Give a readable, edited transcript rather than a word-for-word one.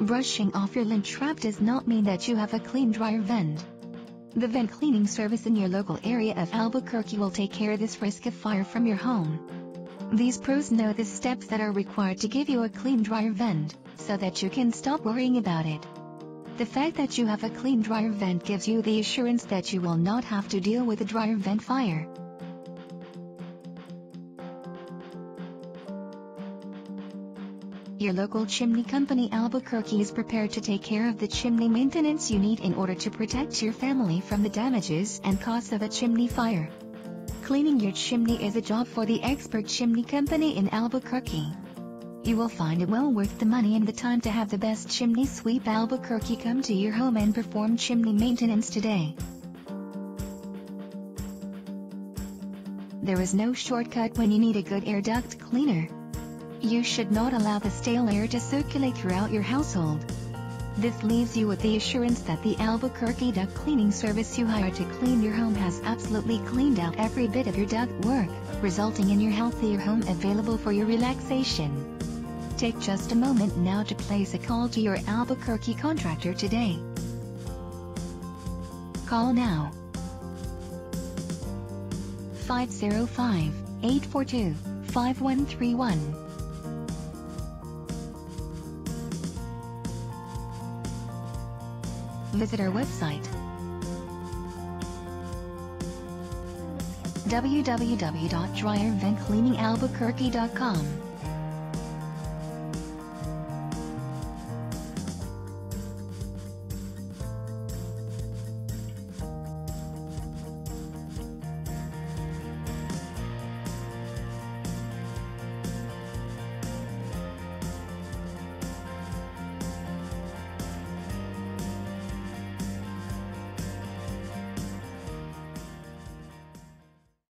Brushing off your lint trap does not mean that you have a clean dryer vent. The vent cleaning service in your local area of Albuquerque will take care of this risk of fire from your home. These pros know the steps that are required to give you a clean dryer vent, so that you can stop worrying about it. The fact that you have a clean dryer vent gives you the assurance that you will not have to deal with a dryer vent fire. Your local chimney company Albuquerque is prepared to take care of the chimney maintenance you need in order to protect your family from the damages and costs of a chimney fire. Cleaning your chimney is a job for the expert chimney company in Albuquerque. You will find it well worth the money and the time to have the best chimney sweep Albuquerque come to your home and perform chimney maintenance today. There is no shortcut when you need a good air duct cleaner. You should not allow the stale air to circulate throughout your household. This leaves you with the assurance that the Albuquerque duct cleaning service you hire to clean your home has absolutely cleaned out every bit of your duct work, resulting in your healthier home available for your relaxation. Take just a moment now to place a call to your Albuquerque contractor today. Call now. 505-842-5131. Visit our website www.dryerventcleaningalbuquerque.com.